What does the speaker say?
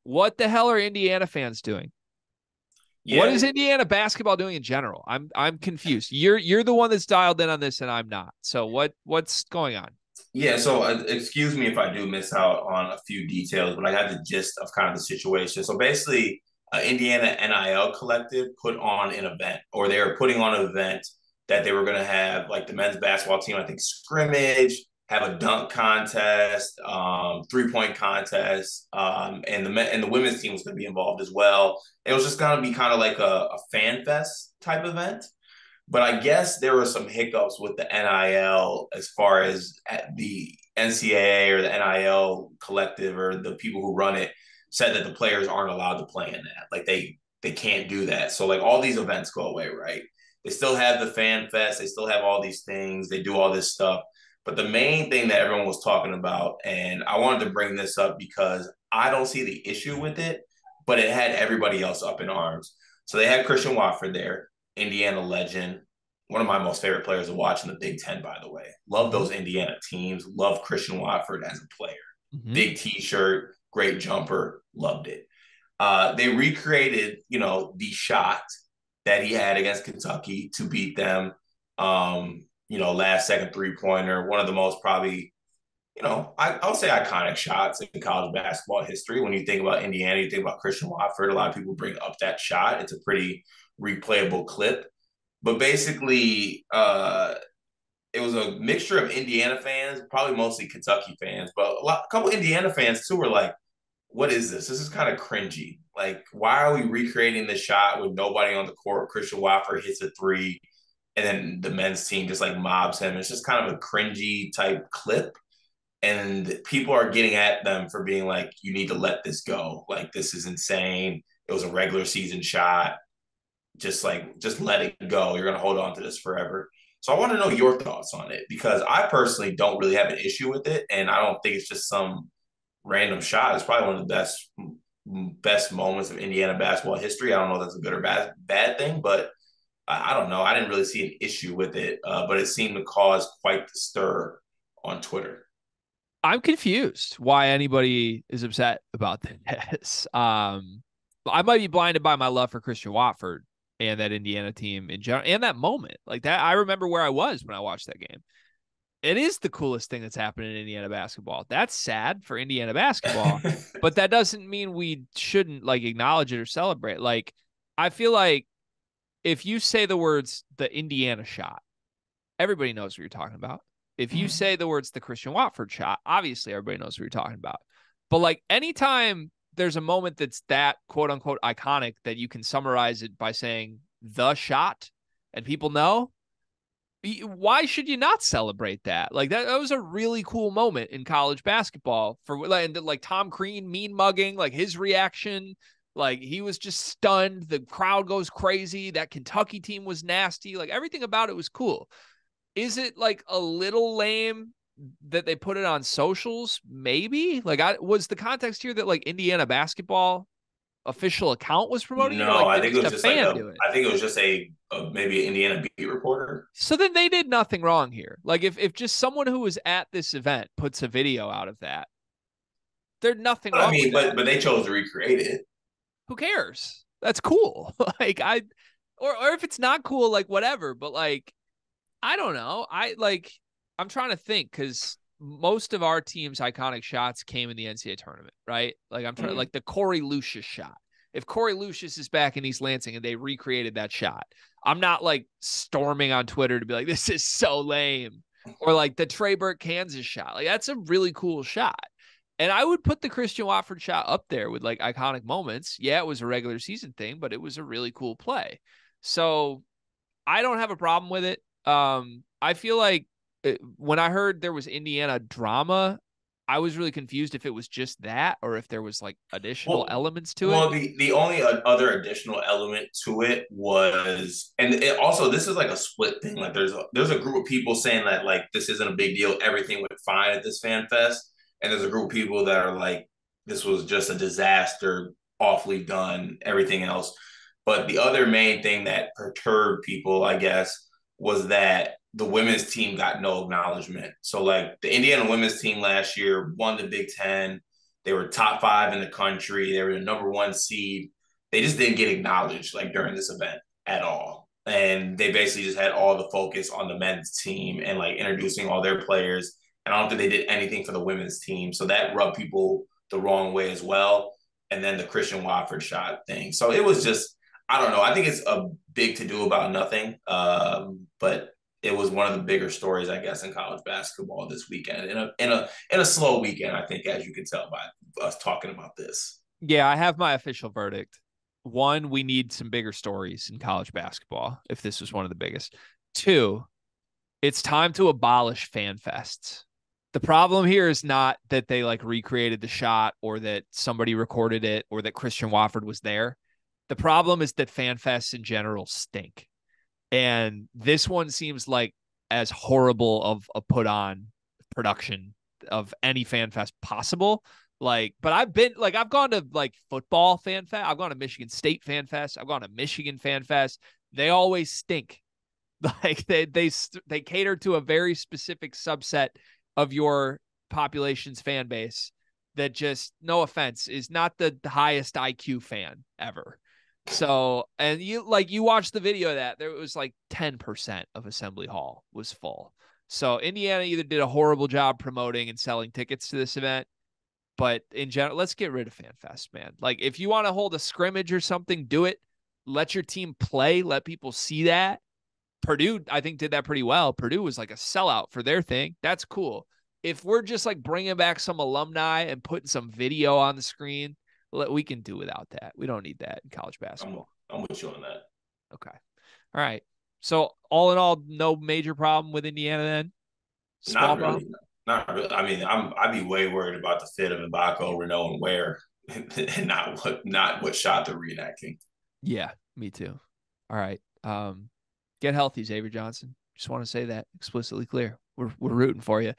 What the hell are Indiana fans doing? What Yeah, is Indiana basketball doing in general? I'm confused. You're the one that's dialed in on this, and I'm not. So what's going on? yeah. So, excuse me if I do miss out on a few details, but I got the gist of kind of the situation. So, basically, Indiana NIL Collective put on an event, or they were putting on an event that they were going to have, like the men's basketball team, I think, scrimmage, have a dunk contest, 3-point contest, and the women's team was going to be involved as well. It was just going to be kind of like a fan fest type event. But I guess there were some hiccups with the NIL as far as the NCAA or the NIL collective or the people who run it said that the players aren't allowed to play in that. Like they can't do that. So like all these events go away, right? They still have the fan fest, they still have all these things, they do all this stuff. But the main thing that everyone was talking about, and I wanted to bring this up because I don't see the issue with it, but it had everybody else up in arms. So they had Christian Watford there, Indiana legend, one of my most favorite players to watch in the Big Ten, by the way. Love Mm-hmm. those Indiana teams. Love Christian Watford as a player. Mm-hmm. Big T-shirt, great jumper, loved it. They recreated, the shot that he had against Kentucky to beat them. Last second 3-pointer, one of the most probably, I'll say iconic shots in college basketball history. When you think about Indiana, you think about Christian Watford. A lot of people bring up that shot. It's a pretty replayable clip. But basically, it was a mixture of Indiana fans, probably mostly Kentucky fans, but a couple Indiana fans too were like, "What is this? This is kind of cringy. Like, why are we recreating this shot with nobody on the court? Christian Watford hits a three, and then the men's team just like mobs him. It's just kind of a cringy type clip." And people are getting at them for being like, "You need to let this go. Like, this is insane. It was a regular season shot. Just let it go. You're gonna hold on to this forever." So I want to know your thoughts on it because I personally don't really have an issue with it, and I don't think it's just some random shot. It's probably one of the best moments of Indiana basketball history. I don't know if that's a good or bad thing, but I don't know. I didn't really see an issue with it, but it seemed to cause quite the stir on Twitter. I'm confused why anybody is upset about this. I might be blinded by my love for Christian Watford and that Indiana team in general and that moment. Like that, I remember where I was when I watched that game. It is the coolest thing that's happened in Indiana basketball. That's sad for Indiana basketball, but that doesn't mean we shouldn't like acknowledge it or celebrate. Like, I feel like if you say the words the Indiana shot, everybody knows what you're talking about. If you say the words the Christian Watford shot, obviously everybody knows what you're talking about. But like anytime there's a moment that's that quote unquote iconic that you can summarize it by saying the shot and people know, why should you not celebrate that? Like that was a really cool moment in college basketball for like Tom Crean mean mugging, like his reaction, like he was just stunned. The crowd goes crazy. That Kentucky team was nasty. Like everything about it was cool. Is it like a little lame that they put it on socials? Maybe. Like, I was the context here that like Indiana basketball official account was promoting it, or No, like I did think it just was a just like fan a. do it? I think it was just maybe an Indiana beat reporter. So then they did nothing wrong here. Like if just someone who was at this event puts a video out of that, there's nothing But I wrong with mean, that. but they chose to recreate it. Who cares? That's cool. like I or if it's not cool, like whatever. But like I don't know. I'm trying to think because most of our team's iconic shots came in the NCAA tournament, right? Like I'm trying, Mm. like the Corey Lucius shot. If Corey Lucius is back in East Lansing and they recreated that shot, I'm not like storming on Twitter to be like, this is so lame. Or like the Trey Burke Kansas shot. Like that's a really cool shot. And I would put the Christian Watford shot up there with like iconic moments. Yeah, it was a regular season thing, but it was a really cool play. So I don't have a problem with it. I feel like when I heard there was Indiana drama, I was really confused if it was just that or if there was like additional Well, elements to it. well, the only other additional element to it was, and it also this is like a split thing. Like there's a group of people saying that like this isn't a big deal, everything went fine at this fan fest, and there's a group of people that are like this was just a disaster, awfully done, everything else. But the other main thing that perturbed people, I guess, was that the women's team got no acknowledgement. So like the Indiana women's team last year won the Big Ten, They were top 5 in the country. They were the number 1 seed. They just didn't get acknowledged like during this event at all. And they basically just had all the focus on the men's team and like introducing all their players. And I don't think they did anything for the women's team. So that rubbed people the wrong way as well. And then the Christian Watford shot thing. So it was just, I don't know. I think it's a big to do about nothing. But it was one of the bigger stories, I guess, in college basketball this weekend. In a slow weekend, I think, as you can tell by us talking about this. Yeah, I have my official verdict. One, we need some bigger stories in college basketball if this was one of the biggest. Two, it's time to abolish fan fests. The problem here is not that they like recreated the shot or that somebody recorded it or that Christian Watford was there. The problem is that fan fests in general stink. And this one seems like as horrible of a put on production of any fan fest possible. Like, but I've gone to like football fan fest. I've gone to Michigan State fan fest. I've gone to Michigan fan fest. They always stink. Like they cater to a very specific subset of your population's fan base that just, no offense, is not the highest IQ fan ever. So, and you watch the video of that, there was like 10% of Assembly Hall was full. So Indiana either did a horrible job promoting and selling tickets to this event, but in general, let's get rid of FanFest, man. Like if you want to hold a scrimmage or something, do it. Let your team play. Let people see that. Purdue, I think, did that pretty well. Purdue was like a sellout for their thing. That's cool. If we're just like bringing back some alumni and putting some video on the screen, we can do without that. We don't need that in college basketball. I'm with you on that. Okay. All right. So all in all, no major problem with Indiana then? Small problem? Not really. I mean, I'd be way worried about the fit of Ibaka, Renault, and Ware, and not what shot they're reenacting. Yeah, me too. All right. Get healthy, Xavier Johnson. Just want to say that explicitly clear. We're rooting for you.